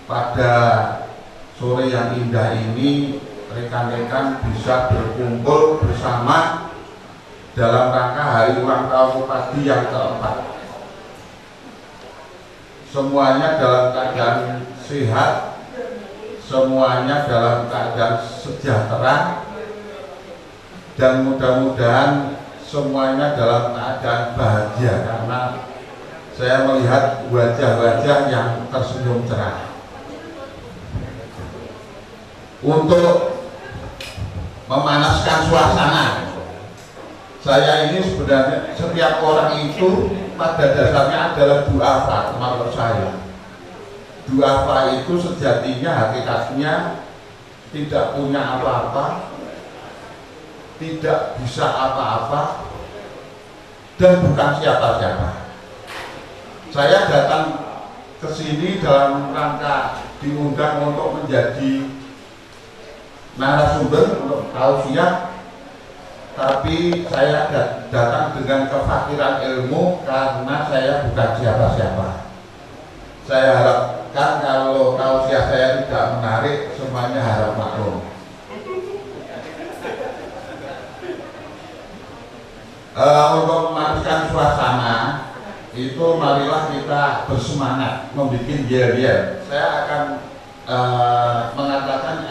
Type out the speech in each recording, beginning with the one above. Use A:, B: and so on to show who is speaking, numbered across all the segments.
A: pada sore yang indah ini rekan-rekan bisa berkumpul bersama dalam rangka hari ulang tahun Padi yang keempat. Semuanya dalam keadaan sehat, semuanya dalam keadaan sejahtera, dan mudah-mudahan semuanya dalam keadaan bahagia karena saya melihat wajah-wajah yang tersenyum cerah. Untuk memanaskan suasana, saya ini sebenarnya setiap orang itu pada dasarnya adalah duafa menurut saya. Duafa itu sejatinya hakikatnya tidak punya apa-apa, tidak bisa apa-apa, dan bukan siapa-siapa. Saya datang ke sini dalam rangka diundang untuk menjadi narasumber untuk tausiah, tapi saya datang dengan kefakiran ilmu karena saya bukan siapa-siapa. Saya harapkan kalau tausiah saya tidak menarik, semuanya harap maklum. Untuk memanaskan suasana itu marilah kita bersemangat membuat yel-yel. Saya akan mengatakan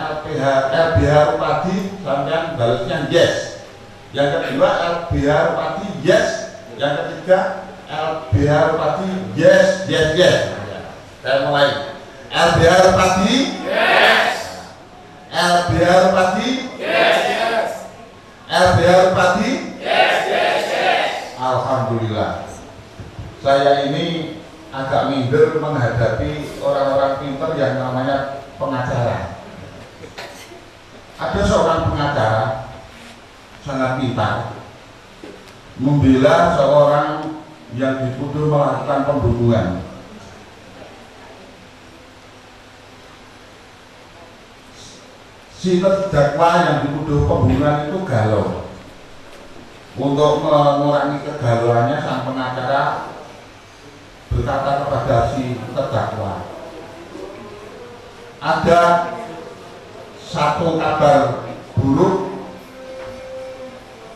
A: LBH Padi, sampean balasnya yes. Yang kedua LBH Padi yes. Yang ketiga LBH Padi yes, yes, yes. Saya mulai. LBH Padi yes. LBH Padi yes, yes. LBH Padi yes, yes, yes. Alhamdulillah. Saya ini agak minder menghadapi orang-orang pintar yang namanya pengacara. Ada seorang pengacara sangat pintar membela seorang yang dituduh melakukan pembunuhan. Si terdakwa yang dituduh pembunuhan itu galau. Untuk mengurangi kegalauannya, sang pengacara berkata kepada si terdakwa, ada satu kabar buruk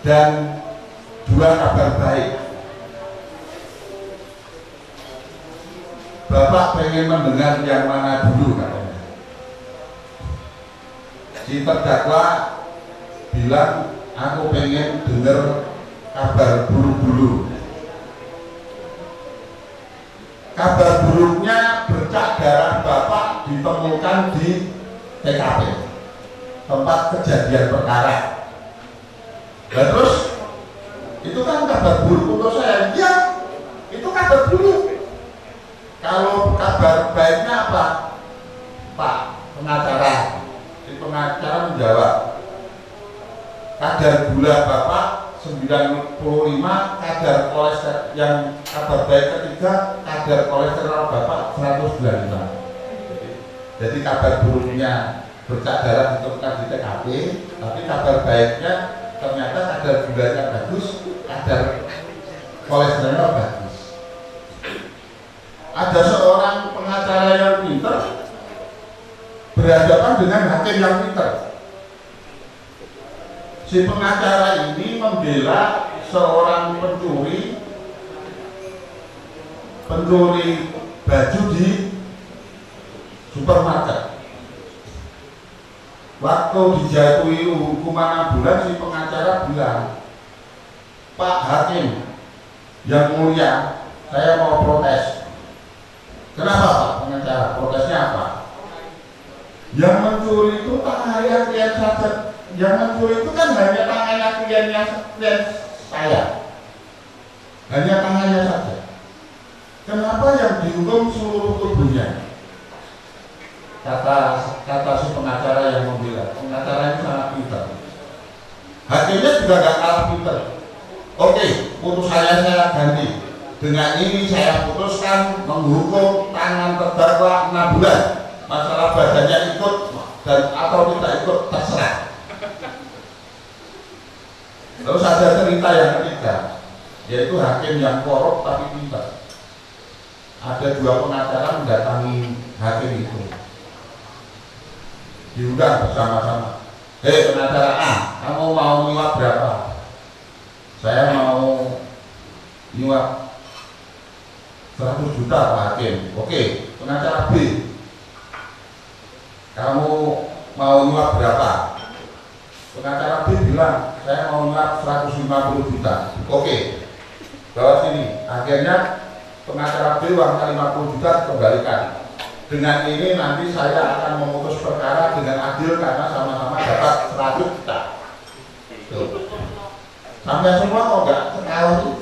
A: dan dua kabar baik. Bapak pengen mendengar yang mana dulu, katanya. Si terdakwa bilang, aku pengen dengar kabar buruk dulu. Kabar buruknya bercak darah Bapak ditemukan di TKP, tempat kejadian perkara. Dan terus itu kan kabar buruk untuk saya. Ya, itu kabar buruk. Kalau kabar baiknya apa, Pak pengacara? Si pengacara menjawab, kadar gula Bapak 95, kadar kolesterol yang kabar baik ketiga, kadar kolesterol Bapak 195. Jadi kabar buruknya bercak darah ditemukan di TKP, tapi kabar baiknya ternyata kadar gulanya bagus, kadar kolesterolnya bagus. Ada seorang pengacara yang pintar berhadapan dengan hakim yang pintar. Si pengacara ini membela seorang pencuri baju di supermarket. Waktu dijatuhi hukuman 6 bulan, si pengacara bilang, Pak Hakim yang mulia, saya mau protes. Kenapa Pak pengacara? Protesnya apa? Yang mencuri itu tangannya klien saja. Yang mencuri itu kan hanya tangannya klien saya. Hanya tangannya saja. Kenapa yang dihukum seluruh tubuhnya? Kata si pengacara yang membela. Pengacara ini sangat pintar. Hakimnya juga gak kalah pintar. Oke, putusannya saya ganti. Dengan ini saya putuskan menghukum tangan terdakwa 6 bulan. Masalah badannya ikut dan atau tidak ikut terserah. Terus ada cerita yang ketiga, yaitu hakim yang korup tapi pintar. Ada 2 pengacara mendatangi hakim itu. diundang bersama-sama. Hei pengacara A, kamu mau nyuap berapa? Saya mau nyuap 100 juta Pak Hakim. Oke, pengacara B, kamu mau nyuap berapa? Pengacara B bilang, saya mau nyuap 150 juta. Oke, bawa sini. Akhirnya pengacara B uang 50 juta kembalikan. Dengan ini nanti saya akan memutus perkara dengan adil karena sama-sama dapat 100 juta. Tuh. Sampai semua kok enggak ketawa sih?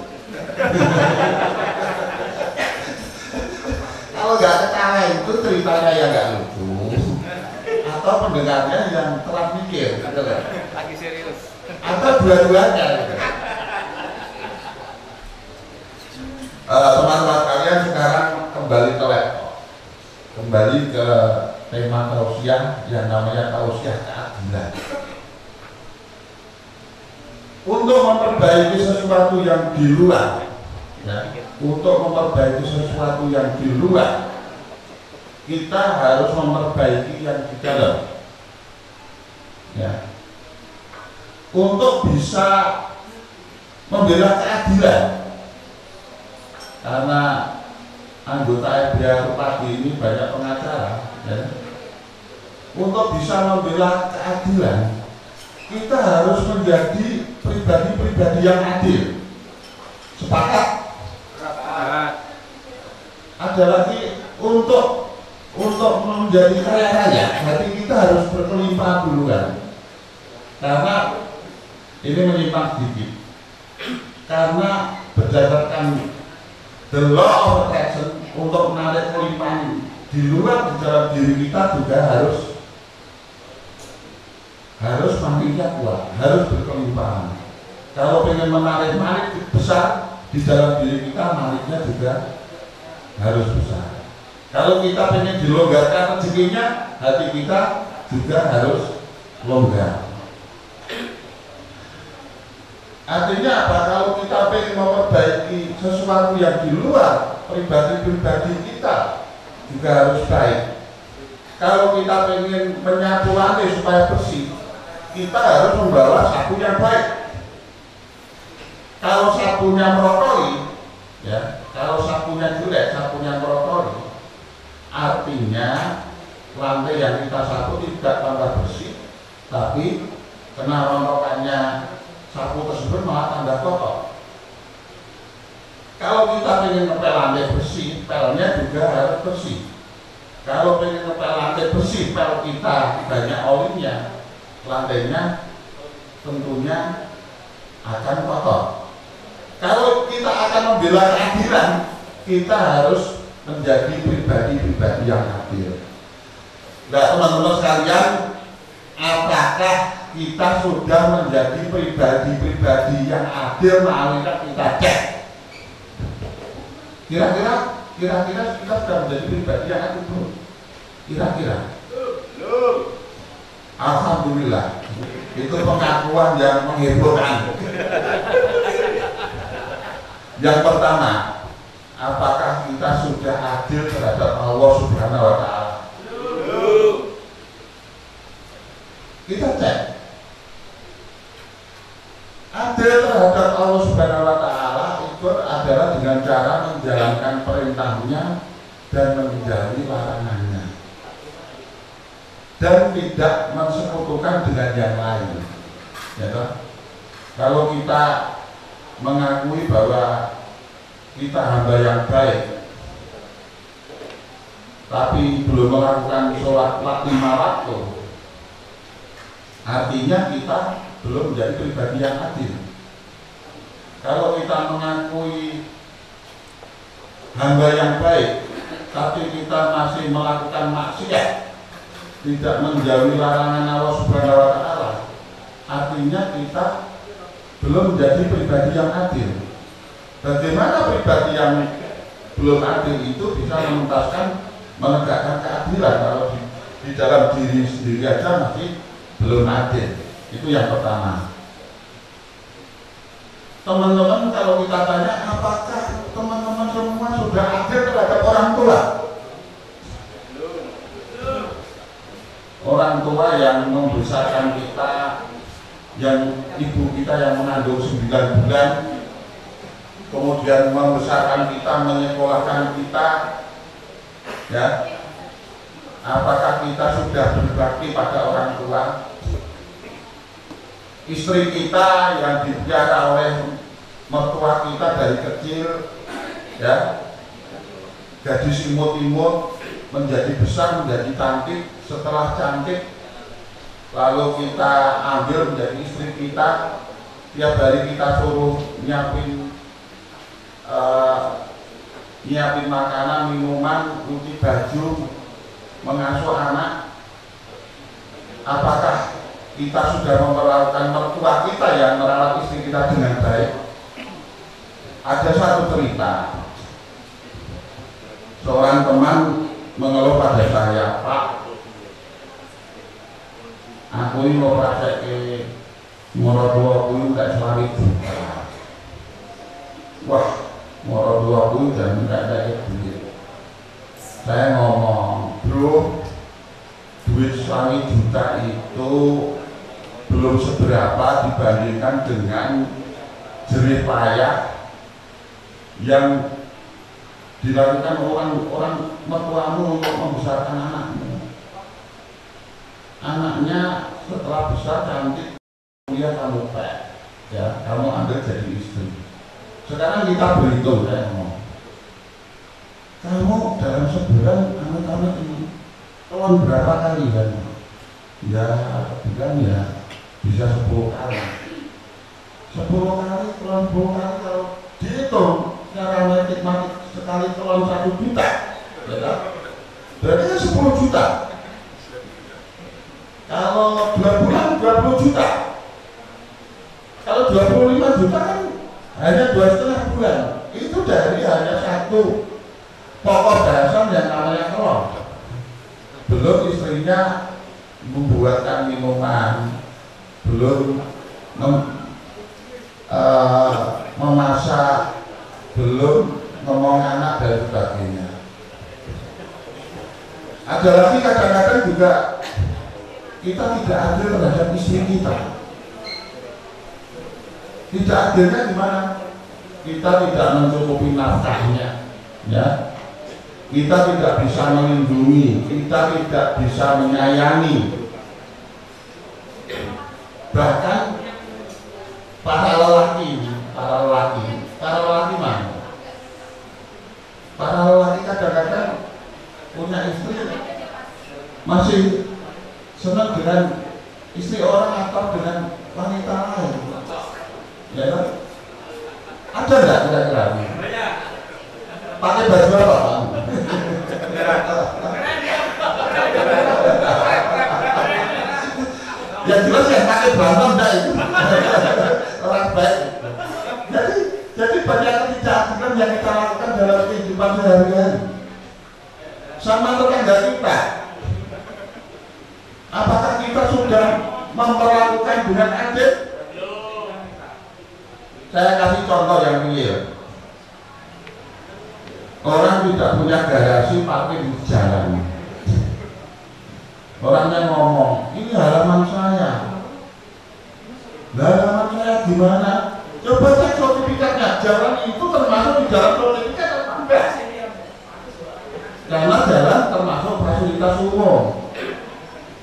A: Kalau nggak ketawa itu ceritanya yang nggak lucu atau pendengarnya yang telat mikir gitu kan?
B: Lagi serius
A: Atau dua-duanya gitu. Teman-teman kalian sekarang kembali ke laptop, kembali ke tema tausiah yang namanya tausiah keadilan. Untuk memperbaiki sesuatu yang di luar, ya, untuk memperbaiki sesuatu yang di luar, kita harus memperbaiki yang di dalam. Ya. Untuk bisa membela keadilan, karena anggota FBA pagi ini banyak pengacara, ya. Untuk bisa membela keadilan, kita harus menjadi pribadi-pribadi yang adil. Sepakat? Ada lagi untuk menjadi kaya raya, berarti kita harus berkelimpahan dulu kan? Karena ini menyimpang sedikit. Karena berdasarkan the law of attraction, untuk menarik kelimpahan di luar di dalam diri kita juga harus maniknya kuat, harus berkelimpahan. Kalau ingin menarik manik besar di dalam diri kita, maniknya juga harus besar. Kalau kita ingin dilonggarkan rezekinya, hati kita juga harus longgar. Artinya apa? Kalau kita ingin memperbaiki sesuatu yang di luar, pribadi-pribadi kita juga harus baik. Kalau kita ingin menyapu lantai supaya bersih, kita harus membawa sapu yang baik. Kalau sapunya merotoli, ya, kalau sapunya jelek, sapunya merotoli, artinya lantai yang kita sapu tidak tambah bersih, tapi kena rontokannya sapu tersebut malah tambah kotor. Kalau kita ingin ngepel lantai bersih, pelnya juga harus bersih. Kalau ingin ngepel lantai bersih, pel kita banyak olinya, lantainya tentunya akan kotor. Kalau kita akan membela keadilan, kita harus menjadi pribadi-pribadi yang adil. Nah teman-teman sekalian, apakah kita sudah menjadi pribadi-pribadi yang adil? Marilah kita cek. Kira-kira kita sudah menjadi pribadi yang adil belum? Kira-kira? Alhamdulillah, itu pengakuan yang menghebohkan. Yang pertama, apakah kita sudah adil terhadap Allah Subhanahu wa Ta'ala? Kita cek. Adil terhadap Allah Subhanahu wa Ta'ala itu adalah dengan cara menjalankan perintahnya dan menjauhi larangannya, dan tidak mensekutukan dengan yang lain. Ya toh? Kalau kita mengakui bahwa kita hamba yang baik, tapi belum melakukan sholat 5 waktu, artinya kita belum menjadi pribadi yang adil. Kalau kita mengakui hamba yang baik, tapi kita masih melakukan maksiat, tidak menjauhi larangan Allah Subhanahu wa Ta'ala, artinya kita belum menjadi pribadi yang adil. Bagaimana pribadi yang belum adil itu bisa menuntaskan, menegakkan keadilan kalau di dalam diri sendiri aja masih belum adil? Itu yang pertama. Teman-teman, kalau kita tanya, apakah teman-teman semua sudah adil terhadap orang tua? Orang tua yang membesarkan kita, yang ibu kita yang mengandung 9 bulan, kemudian membesarkan kita, menyekolahkan kita, ya. Apakah kita sudah berbakti pada orang tua? Istri kita yang dipelihara oleh mertua kita dari kecil, ya, gadis imut-imut menjadi besar, menjadi cantik. Setelah cantik, lalu kita ambil menjadi istri kita. Tiap hari kita suruh nyiapin makanan, minuman, cuci baju, mengasuh anak. Apakah kita sudah memperlakukan mertua kita yang merawat istri kita dengan baik? Ada satu cerita, seorang teman mengeluh pada saya, Pak, aku ini mau praktek moro dua puluh gak selari juta. Wah, moro dua puluh dan gak duit. Saya ngomong, bro, duit selari juta itu belum seberapa dibandingkan dengan jerih payah yang dilakukan orang mertuamu untuk membesarkan anakmu. Anaknya setelah besar cantik, kuliah kamu pek, ya, kamu ambil jadi istri. Sekarang kita berhitung, ya, kamu dalam sebulan anak-anak ini telur berapa kali kan? Ya, bukan ya, bisa 10 kali. 10 kali, telur 10 kali kalau dihitung secara matematik sekali telur 1 juta, ya kan? Berarti kan 10 juta. Kalau 2 bulan 20 juta. Kalau 25 juta kan hanya 2,5 bulan. Itu dari hanya satu pokok dasar yang namanya telur. Belum istrinya membuatkan minuman, belum memasak, belum ngomong anak dan sebagainya. Ada lagi kadang-kadang juga kita tidak adil terhadap istri kita. Tidak adilnya gimana? Kita tidak mencukupi nafkahnya, ya. Kita tidak bisa melindungi, kita tidak bisa menyayangi. Bahkan para lelaki mana? Para lelaki kadang-kadang punya istri masih senang dengan istri orang atau dengan wanita lain, ya kan? Ada nggak kira-kira? Pakai baju apa? Ya jelas ya pakai bantong enggak itu orang baik. Jadi banyak ketidakadilan yang kita lakukan dalam kehidupan sehari-hari sama tetangga kita. Apakah kita sudah memperlakukan dengan adil? Saya kasih contoh yang real. Orang tidak punya garasi parkir di jalan. Orangnya ngomong, ini halaman saya. Halaman saya gimana? Coba cek sertifikatnya. Jalan itu termasuk di dalam sertifikat atau enggak? Karena jalan termasuk fasilitas umum.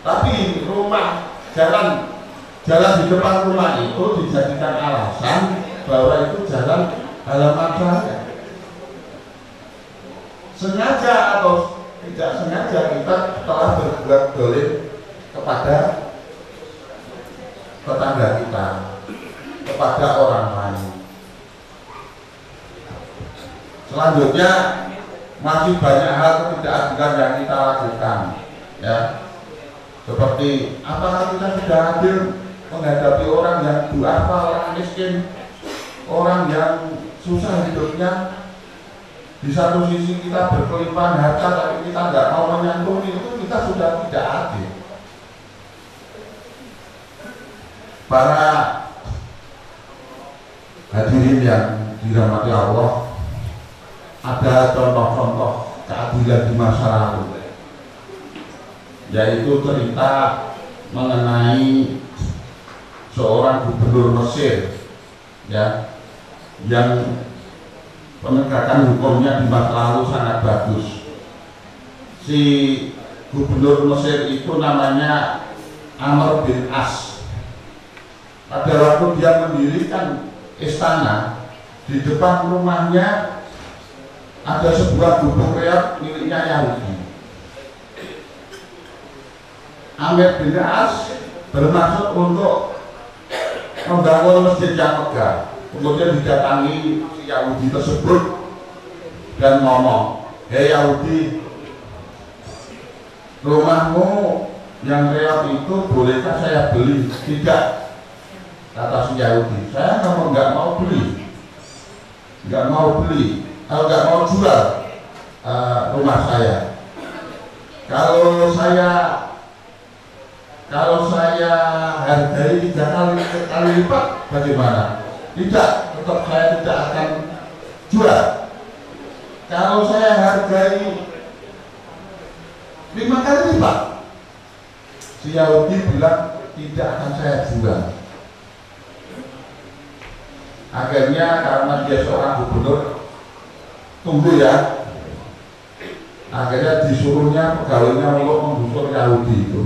A: Tapi rumah, jalan di depan rumah itu dijadikan alasan bahwa itu jalan halaman saya. Sengaja atau tidak sengaja kita telah berbuat dolim kepada tetangga kita, kepada orang lain. Selanjutnya masih banyak hal ketidakadilan yang kita lakukan, ya. Seperti apakah kita sudah adil menghadapi orang yang duafa, orang miskin, orang yang susah hidupnya. Di satu sisi kita berkelimpahan harta tapi kita nggak mau menyantuni, itu kita sudah tidak adil. Para hadirin yang dirahmati Allah, ada contoh-contoh keadilan di masa lalu, yaitu cerita mengenai seorang gubernur Mesir ya, yang penegakan hukumnya di masa lalu sangat bagus. Si gubernur Mesir itu namanya Amr bin As. Pada waktu dia mendirikan istana, di depan rumahnya ada sebuah gubuk reot miliknya Yahudi. Amr bin As bermaksud untuk membangun masjid yang megah. Kemudian didatangi si Yahudi tersebut dan ngomong, "Hei Yahudi, rumahmu yang reot itu bolehkah saya beli?" "Tidak," kata si Yahudi, "saya nggak mau beli, nggak mau jual rumah saya. Kalau saya hargai 3 kali lipat bagaimana?" "Tidak, tetap saya tidak akan jual. Kalau saya hargai 5 kali lipat." Si Yahudi bilang, "Tidak akan saya jual." Akhirnya karena dia seorang gubernur, tunggu ya, akhirnya disuruhnya pegawainya untuk menggusur Yahudi itu.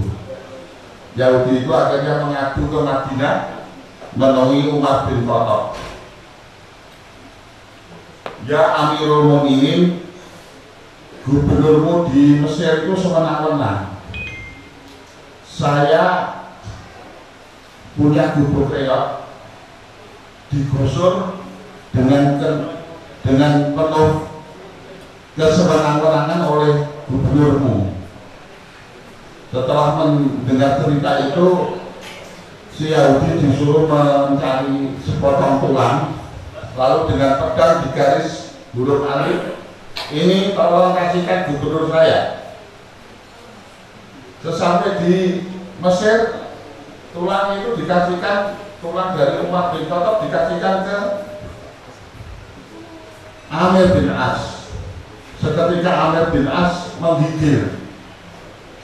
A: Yahudi itu akhirnya mengadu ke Madinah menemui Umar bin Khattab. "Ya Amirul Mukminin, gubernurmu di Mesir itu sewenang-wenang. Saya punya gubuk reot digusur dengan penuh kesewenang-wenangan oleh gubernurmu." Setelah mendengar cerita itu, si Yahudi disuruh mencari sepotong tulang, lalu dengan pedang digaris huruf alif, "Ini tolong kasihkan gubernur saya." Sesampai di Mesir, tulang itu dikasihkan, tulang dari Umar bin Khattab dikasihkan ke Amr bin As. Seketika Amr bin As menggigil.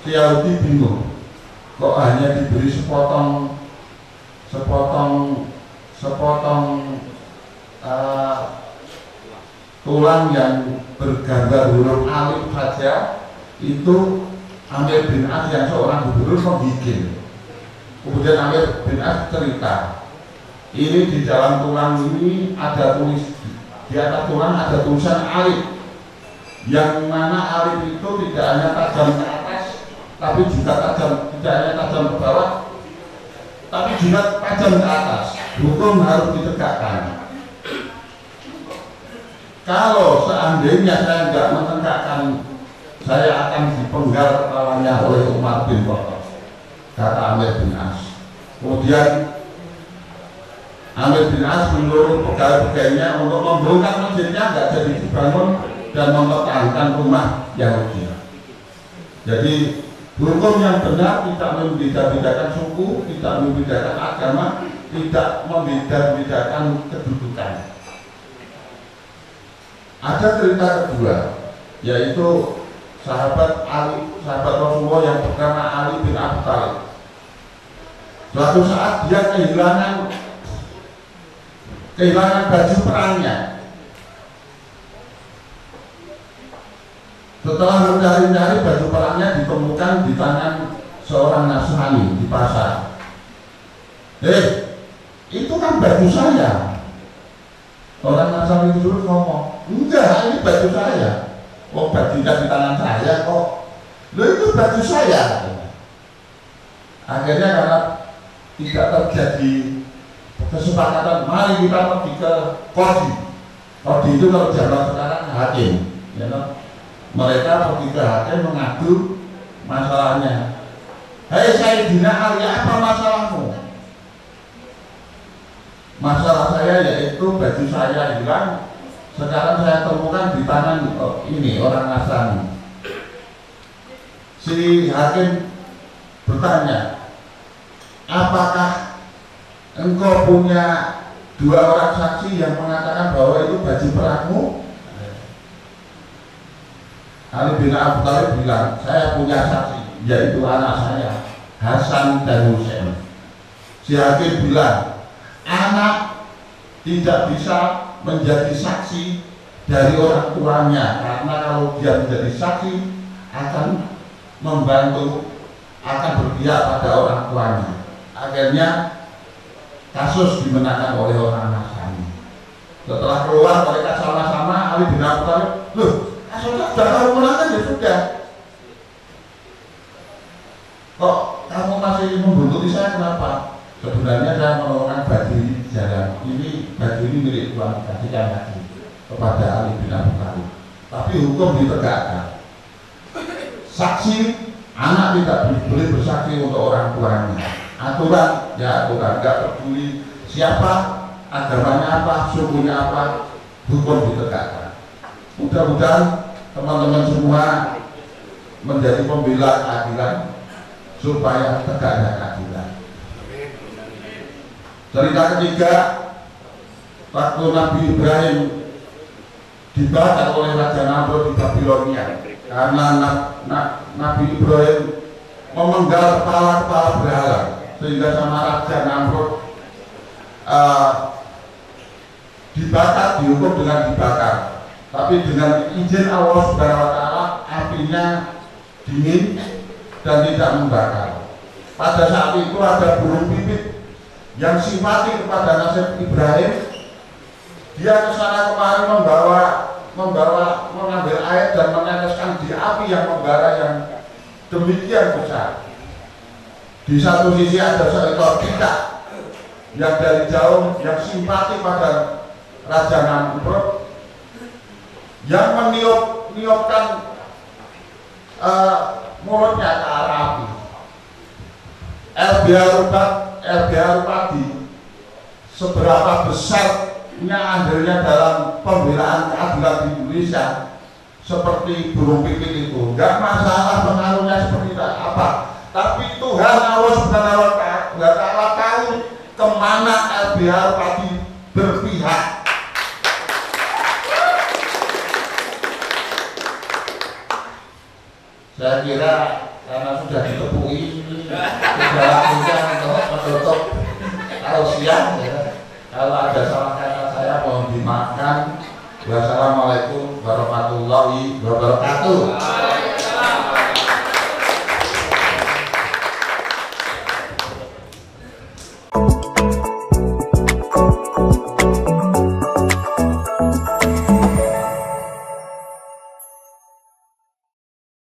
A: Si Yahudi bingung, kok hanya diberi sepotong tulang yang bergambar huruf alif saja. Itu Amr bin As yang seorang gubernur menggigil. Kemudian Amr bin As cerita, "Ini di dalam tulang ini ada di atas tulang ada tulisan alif, yang mana alif itu tidak hanya tajam ke atas, tapi juga tidak hanya tajam ke bawah, tapi juga tajam ke atas. Hukum harus ditegakkan. Kalau seandainya saya tidak menegakkan, saya akan dipenggal kepalanya oleh Umar bin Khattab," kata Amr bin As. Kemudian Amr bin As menyuruh pegawai-pegawainya untuk membongkar masjidnya, nggak jadi dibangun, dan mempertahankan rumah Yahudi. Jadi hukum yang benar tidak membeda-bedakan suku, tidak membedakan agama, tidak membeda-bedakan kedudukan. Ada cerita kedua, yaitu sahabat Rasulullah yang bernama Ali bin Abi Thalib. Suatu saat dia kehilangan baju perangnya. Setelah mencari-cari, baju perangnya ditemukan di tangan seorang Nasrani di pasar. Itu kan baju saya." Orang Nasrani itu ngomong, "Enggak, ini baju saya." "Oh, bajunya di tangan saya kok." "Loh, itu baju saya." Akhirnya karena tidak terjadi kesepakatan, mari kita pergi ke Qadhi. Qadhi itu kalau zaman sekarang hakim, ya kan? Mereka pergi ke hakim mengadu masalahnya. "Hei Sayyidina Ali, apa masalahmu?" "Masalah saya yaitu baju saya hilang, sekarang saya temukan di tangan ini orang Nasrani." Si hakim bertanya, "Apakah engkau punya 2 orang saksi yang mengatakan bahwa itu baju perangmu?" Ali bin Abi Thalib bilang, "Saya punya saksi, yaitu anak saya, Hasan dan Husain. Si hakim bilang anak tidak bisa menjadi saksi dari orang tuanya karena kalau dia menjadi saksi akan membantu, akan berpihak pada orang tuanya. Akhirnya kasus dimenangkan oleh orang Nasrani. Setelah keluar mereka sama-sama, Ali bin Abi Thalib, loh kasusnya sudah kamu menangkan ya sudah, kok kamu masih membuntuti saya kenapa? Sebenarnya saya menolongkan baju ini di jalan, ini baju ini milik Tuhan, kasihkan lagi kepada Ali bin Abi Thalib. Tapi hukum ditegakkan. Saksi, anak tidak boleh bersaksi untuk orang tuanya. Aturan, ya aturan, nggak peduli siapa, agamanya apa, sukunya apa, hukum ditegakkan. Mudah-mudahan teman-teman semua menjadi pembela keadilan supaya tegaknya keadilan. Cerita ketiga, waktu Nabi Ibrahim dibakar oleh Raja Namrud di Babilonia karena Nabi Ibrahim memenggal kepala-kepala berhala, sehingga sama Raja Namrud dibakar, dihukum dengan dibakar. Tapi dengan izin Allah Subhanahu wa Ta'ala, apinya dingin dan tidak membakar. Pada saat itu ada burung pipit yang simpati kepada nasib Ibrahim. Dia kesana kemari mengambil air dan meneteskan di api yang membara yang demikian besar. Di satu sisi ada seekor kita yang dari jauh yang simpati pada Raja Namrud, yang meniupkan mulutnya ke arah api. LBH Rupadi seberapa besarnya andilnya dalam pembelaan keadilan di Indonesia seperti burung pipit itu, nggak masalah pengaruhnya seperti apa, tapi Tuhan Allah Subhanahu wa Ta'ala tahu kemana LBH Rupadi berpihak. Saya kira karena sudah ditepui, sudah waktunya untuk menutup tausiah ya. Kalau ada salah kata saya mohon dimaafkan. Wassalamualaikum warahmatullahi wabarakatuh.